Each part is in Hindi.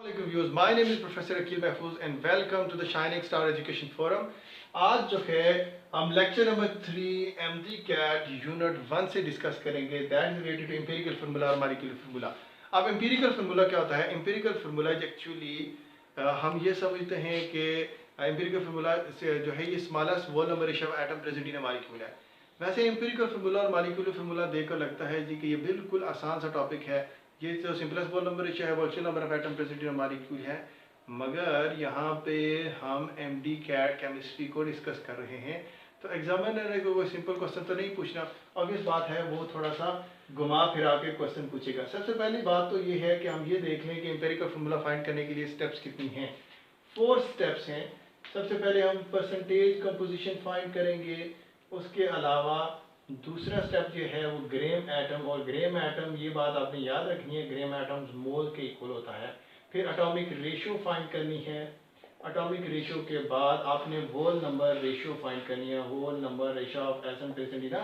Viewers, my name is professor Akeel Mahfooz and welcome to the shining star education forum. आज जो है हम lecture number 3 MDCAT unit 1 से डिस्कस करेंगे, that is related to empirical formula और मॉलिक्यूलर फार्मूला। अब एम्पिरिकल फार्मूला क्या होता है? एम्पिरिकल फार्मूला एक्चुअली हम ये समझते हैं कि एम्पिरिकल फार्मूला से जो है ये smallest whole number ratio of atom present in a molecule है। वैसे एम्पिरिकल फार्मूला और मॉलिक्यूलर फार्मूला देखकर लगता है जी कि ये बिल्कुल आसान सा टॉपिक है, ये जो सिंपलेस्ट वोल नंबर रेशियो है वो actual number of atom present in a molecule है। मगर यहाँ पे हम एमडी कैट केमिस्ट्री को डिस्कस कर रहे हैं, तो एग्जामिनर को कोई सिंपल क्वेश्चन तो नहीं पूछना। ऑब्वियस बात है वो थोड़ा सा घुमा फिरा के क्वेश्चन पूछेगा। सबसे पहली बात तो ये है कि हम ये देख लें कि एम्पिरिकल फार्मूला फाइंड करने के लिए स्टेप्स कितनी हैं। 4 स्टेप्स हैं। सबसे पहले हम परसेंटेज कंपोजिशन फाइंड करेंगे। उसके अलावा दूसरा स्टेप जो है वो ग्रेम एटम, और ग्रेम एटम ये बात आपने याद रखनी है, ग्रेम एटम्स मोल के इक्वल होता है। फिर एटॉमिक रेशियो फाइंड करनी है। एटॉमिक रेशियो के बाद आपने होल नंबर रेशियो फाइंड करनी है, whole number ratio of atom present in a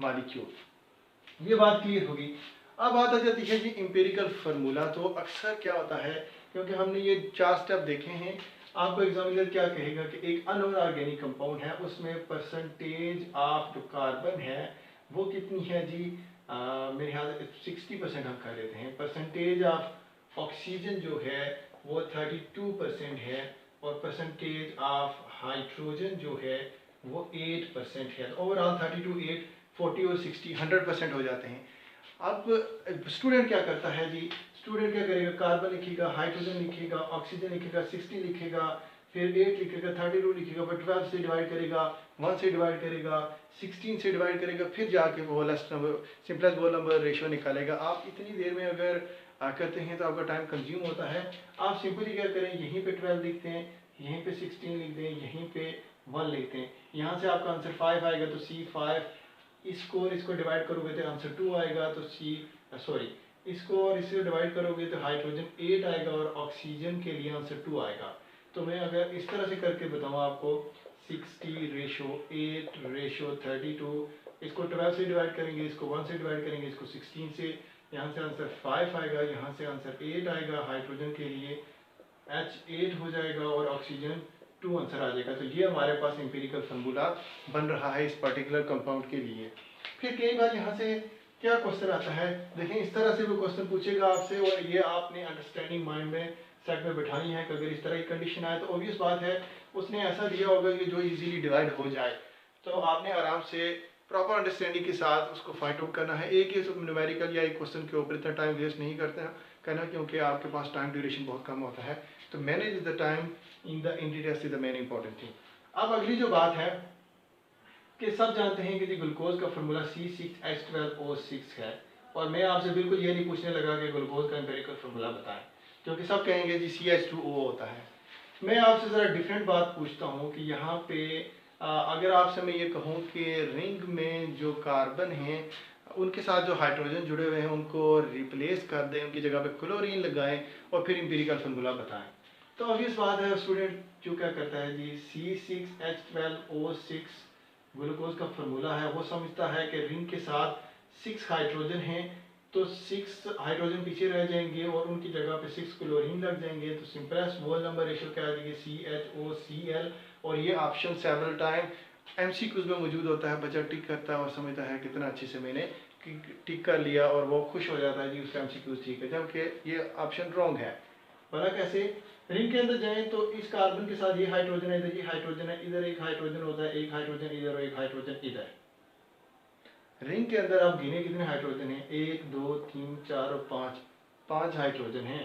molecule. ये बात क्लियर होगी। अब बात आ जाती है जी एम्पिरिकल फार्मूला। तो अक्सर क्या होता है, क्योंकि हमने ये 4 स्टेप देखे हैं, आपको एग्जामिनर क्या कहेगा कि एक अनऑर्गेनिक कंपाउंड है, उसमें परसेंटेज ऑफ जो कार्बन है वो कितनी है जी, मेरे ख्याल 60% हम कर लेते हैं। परसेंटेज ऑफ ऑक्सीजन जो है वो 32% है, और परसेंटेज ऑफ हाइड्रोजन जो है वो 8% है। ओवरऑल 32, 8, 40 और 60 100% हो जाते हैं। अब स्टूडेंट क्या करता है जी, स्टूडेंट क्या करेगा, कार्बन लिखेगा, हाइड्रोजन लिखेगा, ऑक्सीजन लिखेगा, 60 लिखेगा, फिर 8 लिखेगा, 32 लिखेगा, पर 12 से डिवाइड करेगा, 1 से डिवाइड करेगा, 16 से डिवाइड करेगा, फिर जाके वो last number simplest whole number ratio निकालेगा। आप इतनी देर में अगर करते हैं तो आपका टाइम कंज्यूम होता है। आप सिंपली क्या करें, यहीं पे 12 लिखते हैं, यहीं पे 16 लिख दें, यहीं पे 1 लिखते हैं। यहाँ से आपका आंसर 5 आएगा तो C5, इसको डिवाइड करोगे तो आंसर 2 आएगा, तो इसको और इससे डिवाइड करोगे तो हाइड्रोजन 8 आएगा और ऑक्सीजन के लिए आंसर 2 आएगा। तो मैं अगर इस तरह से करके बताऊँ आपको, 60 रेशो 8 रेशो 32, इसको 12 से डिवाइड करेंगे, इसको 1 से डिवाइड करेंगे, इसको 16 से, यहाँ से आंसर 5 आएगा, यहाँ से आंसर 8 आएगा, हाइड्रोजन के लिए H8 हो जाएगा और ऑक्सीजन 2 आंसर आ जाएगा। तो ये हमारे पास एम्पिरिकल फार्मूला बन रहा है इस पर्टिकुलर कंपाउंड के लिए। फिर कई बार यहाँ से क्या क्वेश्चन आता है, देखें इस तरह से वो क्वेश्चन पूछेगा आपसे, और ये आपने अंडरस्टैंडिंग माइंड में सेट में बैठानी है कि अगर इस तरह की कंडीशन आए तो ऑब्वियस बात है उसने ऐसा दिया होगा कि जो इजीली डिवाइड हो जाए। तो आपने आराम से प्रॉपर अंडरस्टैंडिंग के साथ उसको फाइंड आउट करना है। एक ही न्यूमेरिकल या एक क्वेश्चन के ऊपर इतना टाइम वेस्ट नहीं करते हैं करना, क्योंकि आपके पास टाइम ड्यूरेशन बहुत कम होता है। तो manage the time in the interiors is the main important thing. अब अगली जो बात है कि सब जानते हैं कि जी ग्लूकोज का फार्मूला C6H12O6 है, और मैं आपसे बिल्कुल ये नहीं पूछने लगा कि ग्लूकोज का एम्पिरिकल फार्मूला बताएं, क्योंकि सब कहेंगे जी CH2O होता है। मैं आपसे ज़रा डिफरेंट बात पूछता हूँ कि यहाँ पे अगर आपसे मैं ये कहूँ कि रिंग में जो कार्बन हैं उनके साथ जो हाइड्रोजन जुड़े हुए हैं उनको रिप्लेस कर दें, उनकी जगह पे क्लोरीन लगाएं और फिर एम्पिरिकल फार्मूला बताएं। तो ऑब्वियस बात है स्टूडेंट जो क्या करता है जी, C6H12O6 ग्लूकोज का फार्मूला है, वो समझता है कि रिंग के साथ 6 हाइड्रोजन हैं, तो 6 हाइड्रोजन पीछे रह जाएंगे और उनकी जगह पे 6 क्लोरीन लग जाएंगे। तो सिंपलेस्ट वोल नंबर रेशियो क्या आ जाएगी, CHOCl। और ये ऑप्शन सेवरल टाइम MCQs में मौजूद होता है। बच्चा टिक करता है और समझता है कितना अच्छे से मैंने टिक कर लिया, और वो खुश हो जाता है जी उसका MCQs ठीक है, जबकि ये ऑप्शन रॉन्ग है। भला कैसे? रिंग के अंदर जाएं तो इस कार्बन के साथ ये हाइड्रोजन है, इधर ये हाइड्रोजन है, इधर एक हाइड्रोजन होता है, एक हाइड्रोजन इधर और एक हाइड्रोजन इधर। रिंग के अंदर आप गिने कितने हाइड्रोजन हैं, 1 2 3 4 और 5 हाइड्रोजन हैं,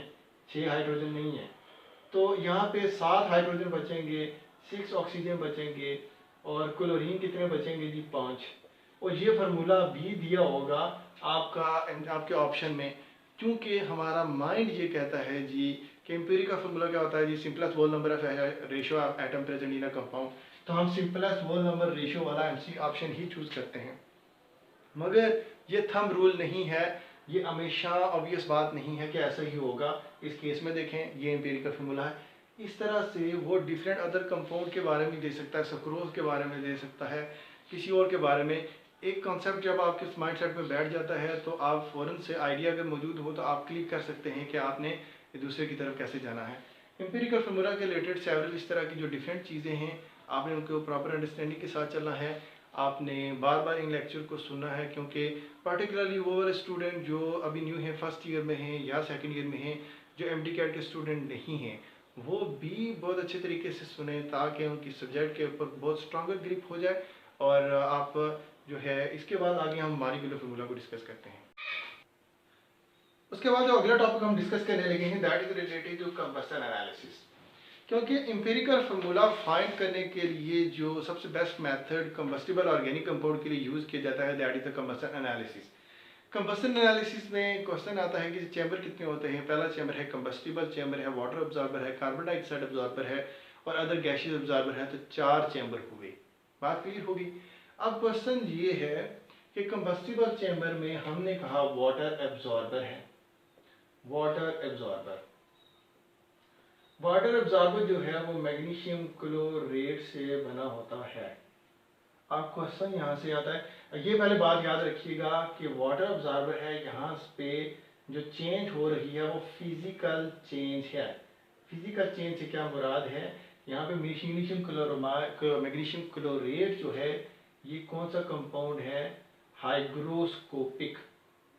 6 हाइड्रोजन नहीं है। तो यहाँ पे 7 हाइड्रोजन बचेंगे, 6 ऑक्सीजन बचेंगे, और क्लोरीन कितने बचेंगे जी, 5। और ये फार्मूला भी दिया होगा आपके ऑप्शन में, क्योंकि हमारा माइंड ये कहता है जी कि एम्पिरिकल फार्मूला क्या होता है जी, simplest whole number of ratio of atom present in a compound. तो हम सिंपलेस्ट वोल नंबर रेशियो वाला MC ऑप्शन ही चूज करते हैं। मगर ये थंब रूल नहीं है, ये हमेशा ऑब्वियस बात नहीं है कि ऐसा ही होगा। इस केस में देखें ये एम्पिरिकल फार्मूला है। इस तरह से वो डिफरेंट अदर कंपाउंड के बारे में दे सकता है, सक्रोज के बारे में दे सकता है, किसी और के बारे में। एक कॉन्सेप्ट जब आपके माइंड सेट में बैठ जाता है तो आप फ़ौरन से आइडिया अगर मौजूद हो तो आप क्लिक कर सकते हैं कि आपने दूसरे की तरफ कैसे जाना है। एम्पिरिकल फार्मूला के रिलेटेड सेवरल इस तरह की जो डिफरेंट चीज़ें हैं, आपने उनको प्रॉपर अंडरस्टैंडिंग के साथ चलना है। आपने बार बार इन लेक्चर को सुनना है, क्योंकि पर्टिकुलरली वो वाले स्टूडेंट जो अभी न्यू हैं, फर्स्ट ईयर में हैं या सेकंड ईयर में हैं, जो एमडी कैट के स्टूडेंट नहीं हैं, वो भी बहुत अच्छे तरीके से सुने, ताकि उनकी सब्जेक्ट के ऊपर बहुत स्ट्रॉन्गर ग्रिप हो जाए। और आप जो है इसके बाद आगे हम मॉलिक्यूलर फार्मूला को डिस्कस करते हैं। उसके बाद जो अगला टॉपिक हम डिस्कस करने लगे हैं, that is related to combustion analysis. क्योंकि एम्पिरिकल फार्मूला फाइंड करने के लिए जो सबसे best method combustible organic compound के लिए यूज़ किया जाता है, that is the combustion analysis. Combustion analysis में क्वेश्चन आता है कि चैम्बर कितने होते हैं। पहला चैम्बर है कंबस्टिबल चैम्बर है, वाटर अब्जॉर्बर है, कार्बन डाइऑक्साइड अब्जॉर्बर है और अदर गैसेस अब्जॉर्बर है। तो 4 चैम्बर हुए। बात क्लियर होगी। अब क्वेश्चन ये है कि कंबस्टिबल चैम्बर में हमने कहा वाटर एब्जॉर्बर है, वाटर एब्जॉर्बर। वाटर एब्जॉर्बर जो है वो मैग्नीशियम क्लोरेट से बना होता है। अब क्वेश्चन यहाँ से आता है, ये पहले बात याद रखिएगा कि वाटर एब्जॉर्बर है, यहाँ पे जो चेंज हो रही है वो फिजिकल चेंज है। फिजिकल चेंज से क्या मुराद है, यहाँ पे मैग्नीशियम क्लोरेट जो है ये कौन सा कंपाउंड है, हाइग्रोस्कोपिक।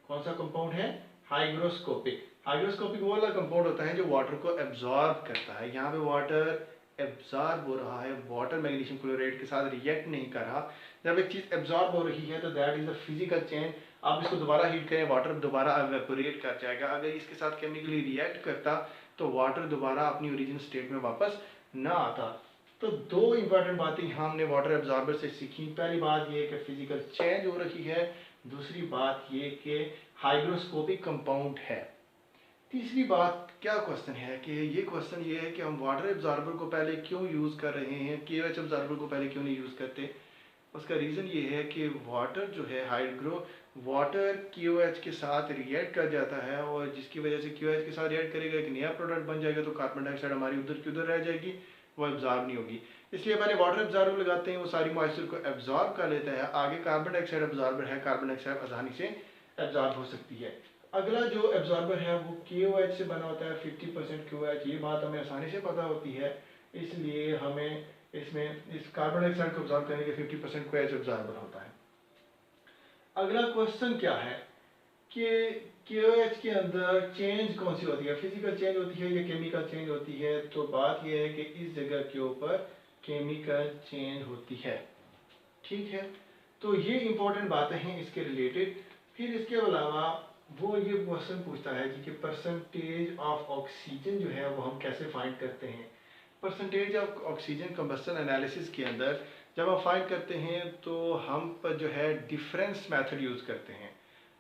कौन सा कंपाउंड है, हाइग्रोस्कोपिक। हाइग्रोस्कोपिक वो वाला कंपाउंड होता है जो वाटर को एब्जॉर्ब करता है। यहाँ पे वाटर एब्जॉर्ब हो रहा है, वाटर मैग्नीशियम क्लोराइड के साथ रिएक्ट नहीं कर रहा। जब एक चीज़ एब्जॉर्ब हो रही है तो that is the physical change. आप इसको दोबारा हीट करें, वाटर दोबारा एवेपोरेट कर जाएगा। अगर इसके साथ केमिकली रिएक्ट करता तो वाटर दोबारा अपनी ओरिजिनल स्टेट में वापस ना आता। तो 2 इंपॉर्टेंट बातें यहाँ हमने वाटर एब्जॉर्बर से सीखी। पहली बात ये कि फिजिकल चेंज हो रही है, दूसरी बात ये कि हाइग्रोस्कोपिक कंपाउंड है। तीसरी बात क्या क्वेश्चन है कि ये क्वेश्चन ये है कि हम वाटर एब्जॉर्बर को पहले क्यों यूज़ कर रहे हैं, KOH एब्जॉर्बर को पहले क्यों नहीं यूज़ करते। उसका रीज़न ये है कि वाटर जो है वाटर KOH के साथ रिएक्ट कर जाता है, और जिसकी वजह से KOH के साथ रिएक्ट करेगा, एक नया प्रोडक्ट बन जाएगा, तो कार्बन डाइऑक्साइड हमारी उधर की उधर रह जाएगी, वो एब्जॉर्ब नहीं होगी। इसलिए पहले वाटर एब्जॉर्बर लगाते हैं, वो सारी मॉइस्चर को एब्जॉर्ब कर लेता है। आगे कार्बन डाइऑक्साइड एब्जॉर्बर है, कार्बन डाइऑक्साइड आसानी से एब्जॉर्ब हो सकती है। अगला जो एब्जॉर्बर है वो KOH से बना होता है, 50% KOH। ये बात हमें आसानी से पता होती है, इसलिए हमें इसमें इस कार्बन डाइऑक्साइड को एब्जॉर्ब करने के 50% KOH एब्जॉर्बर होता है। अगला क्वेश्चन क्या है कि KOH के अंदर चेंज कौन सी होती है, फिजिकल चेंज होती है या केमिकल चेंज होती है। तो बात यह है कि इस जगह के ऊपर केमिकल चेंज होती है। ठीक है, तो ये इंपॉर्टेंट बातें हैं इसके रिलेटेड। फिर इसके अलावा वो ये क्वेश्चन पूछता है कि परसेंटेज ऑफ ऑक्सीजन जो है वो हम कैसे फाइंड करते हैं। Percentage of oxygen combustion analysis के अंदर जब हम फाइंड करते हैं तो हम पर जो है डिफरेंस मेथड यूज़ करते हैं,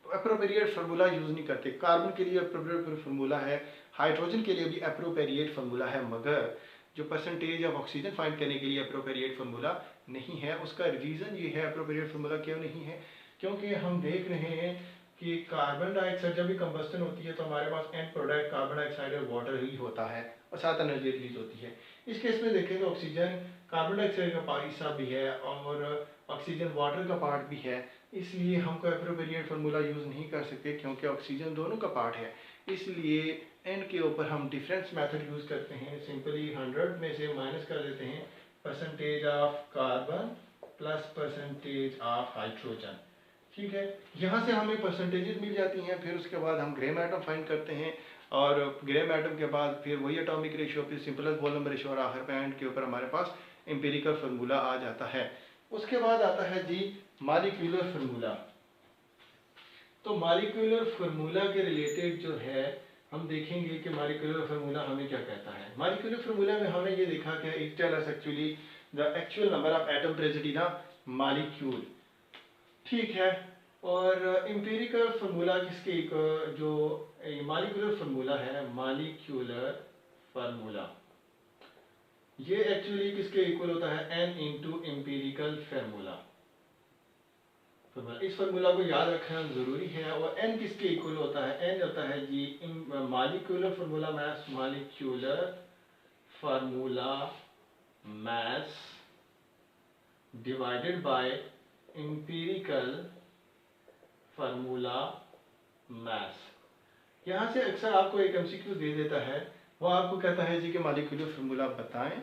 एप्रोप्रिएट फार्मूला यूज़ नहीं करते। कार्बन के लिए एप्रोप्रिएट फार्मूला है, हाइड्रोजन के लिए भी एप्रोप्रिएट फार्मूला है, मगर जो परसेंटेज ऑफ ऑक्सीजन फाइंड करने के लिए एप्रोप्रिएट फार्मूला नहीं है। उसका रीज़न ये है एप्रोप्रिएट फार्मूला क्यों नहीं है, क्योंकि हम देख रहे हैं कि कार्बन डाइऑक्साइड जब भी कंबस्टन होती है तो हमारे पास एंड प्रोडक्ट कार्बन डाइऑक्साइड और वाटर ही होता है और साथ एनर्जी रिलीज होती है। इस केस में देखें तो ऑक्सीजन कार्बन डाइऑक्साइड का हिस्सा भी है और ऑक्सीजन वाटर का पार्ट भी है, इसलिए हम कोई एप्रोप्रिएट फार्मूला यूज़ नहीं कर सकते, क्योंकि ऑक्सीजन दोनों का पार्ट है। इसलिए एन के ऊपर हम डिफरेंस मेथड यूज़ करते हैं। सिंपली 100 में से माइनस कर देते हैं percentage of carbon plus percentage of hydrogen. ठीक है, यहाँ से हमें परसेंटेजेस मिल जाती हैं। फिर उसके बाद हम ग्रे एटम फाइंड करते हैं, और ग्रे एटम के बाद फिर वही एटॉमिक रेशियो, फिर सिंपलेस्ट वॉल्यूम रेशियो, और आखिर पे एंड के ऊपर हमारे पास एम्पिरिकल फार्मूला आ जाता है। उसके बाद आता है जी मॉलिक्यूलर फार्मूला। तो मॉलिक्यूलर फार्मूला के रिलेटेड जो है हम देखेंगे कि मॉलिक्यूलर फार्मूला हमें क्या कहता है। मॉलिक्यूलर फार्मूला में हमने ये देखा कि it tell us actually the actual number of atom present in a molecule. ठीक है, और एम्पिरिकल फार्मूला किसके जो मॉलिक्यूलर फार्मूला है, मॉलिक्यूलर फार्मूला ये एक्चुअली किसके इक्वल होता है, n इंटू एम्पिरिकल फार्मूला। इस फार्मूला को याद रखना जरूरी है। और n किसके इक्वल होता है, n होता है जी molecular formula mass, molecular formula mass divided by empirical formula mass. यहाँ से अक्सर आपको एक एमसीक्यू दे देता है, वो आपको कहता है जी कि मॉलिक्यूलर फार्मूला बताएं।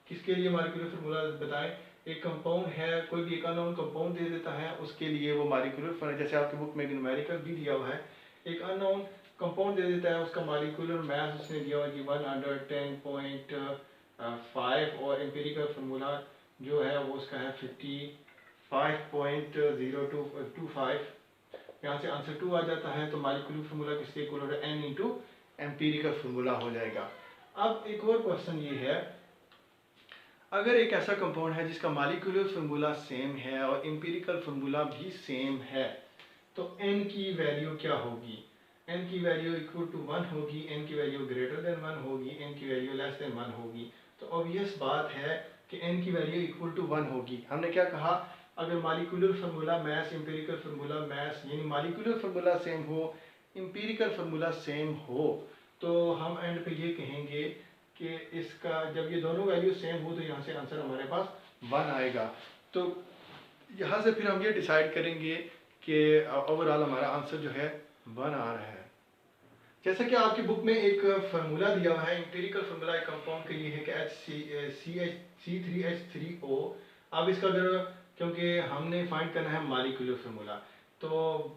किसके लिए मॉलिक्यूलर फार्मूला बताएं? एक कंपाउंड है, कोई भी एक अननोन कंपाउंड दे देता है, उसके लिए वो मॉलिक्यूलर फार्मूला, जैसे आपकी बुक में न्यूमेरिकल भी दिया हुआ है, एक अननोन कंपाउंड दे देता है, उसका मॉलिक्यूलर मास उसने दिया हुआ है कि 110.5 और एम्पिरिकल फार्मूला जो है वो उसका है 55.0225। यहाँ से आंसर 2 आ जाता है, तो मॉलिक्यूलर फार्मूला किसके इक्वल हो जाएगा? n इंटू एम्पिरिकल फार्मूला हो जाएगा। अब एक और क्वेश्चन ये है, अगर एक ऐसा कंपाउंड है जिसका मॉलिक्यूलर फार्मूला सेम है और एम्पिरिकल फार्मूला भी सेम है, तो n की वैल्यू क्या होगी? n की वैल्यू इक्वल टू 1 होगी, n की वैल्यू ग्रेटर देन 1 होगी, n की वैल्यू लेस देन 1 होगी। तो ऑब्वियस बात है कि n की वैल्यू इक्वल टू 1 होगी। हमने क्या कहा? अगर molecular formula mass, empirical formula mass, यानी मॉलिक्यूलर फार्मूला सेम हो, एम्पिरिकल फार्मूला सेम हो, तो हम एंड पे ये कहेंगे कि इसका जब ये दोनों वैल्यू सेम हो तो यहाँ से आंसर हमारे पास 1 आएगा। तो यहाँ से फिर हम ये डिसाइड करेंगे कि ओवरऑल हमारा आंसर जो है 1 आ रहा है। जैसे कि आपकी बुक में एक फार्मूला दिया हुआ है, एम्पिरिकल फार्मूला एक कंपाउंड के लिए है कि C3H3O। अब इसका अगर, क्योंकि हमने फाइंड करना है मॉलिक्यूलर फार्मूला, तो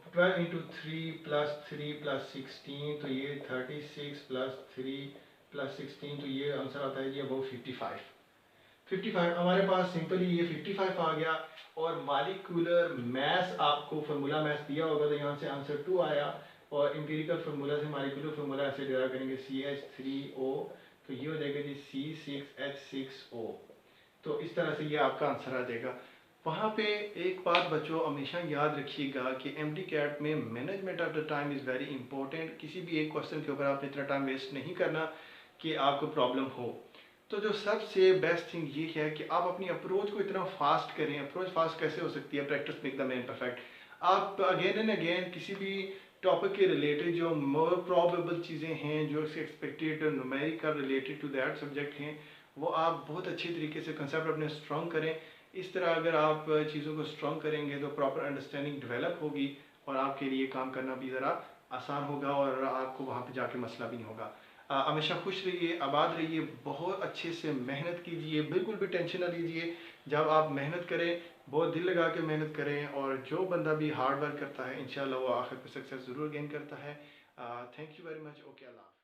12 इंटू 3 प्लस 3 प्लस 16, तो ये 36 प्लस 3 प्लस 16, तो ये आंसर आता है जी अबाउट 55 हमारे पास सिंपली ये 55 आ गया। और मॉलिक्यूलर मैस आपको फार्मूला मैस दिया होगा, तो यहाँ से आंसर 2 आया। और एम्पिरिकल फार्मूला से मॉलिक्यूलर फार्मूला ऐसे डिराइव करेंगे CH3O, तो ये हो जाएगा जी C6H6O। तो इस तरह से ये आपका आंसर आ जाएगा। वहाँ पे एक बात बच्चों हमेशा याद रखिएगा कि MD-CAT में management of the time is very important. किसी भी एक क्वेश्चन के ऊपर आपने इतना टाइम वेस्ट नहीं करना कि आपको प्रॉब्लम हो। तो जो सबसे बेस्ट थिंग ये है कि आप अपनी अप्रोच को इतना फास्ट करें। अप्रोच फास्ट कैसे हो सकती है? Practice make the man perfect. आप अगेन एंड अगेन किसी भी टॉपिक के रिलेटेड जो मोर प्रॉबेबल चीज़ें हैं, जो expected numerical related to that subject हैं, वो आप बहुत अच्छी तरीके से कंसेप्ट अपने स्ट्रॉन्ग करें। इस तरह अगर आप चीज़ों को स्ट्रॉन्ग करेंगे तो प्रॉपर अंडरस्टैंडिंग डेवलप होगी और आपके लिए काम करना भी ज़रा आसान होगा और आपको वहाँ पे जाके मसला भी नहीं होगा। हमेशा खुश रहिए, आबाद रहिए, बहुत अच्छे से मेहनत कीजिए, बिल्कुल भी टेंशन ना लीजिए। जब आप मेहनत करें, बहुत दिल लगा के मेहनत करें, और जो बंदा भी हार्ड वर्क करता है इंशाल्लाह वो आखिर पे सक्सेस ज़रूर गेन करता है। Thank you very much. Okay, Allah.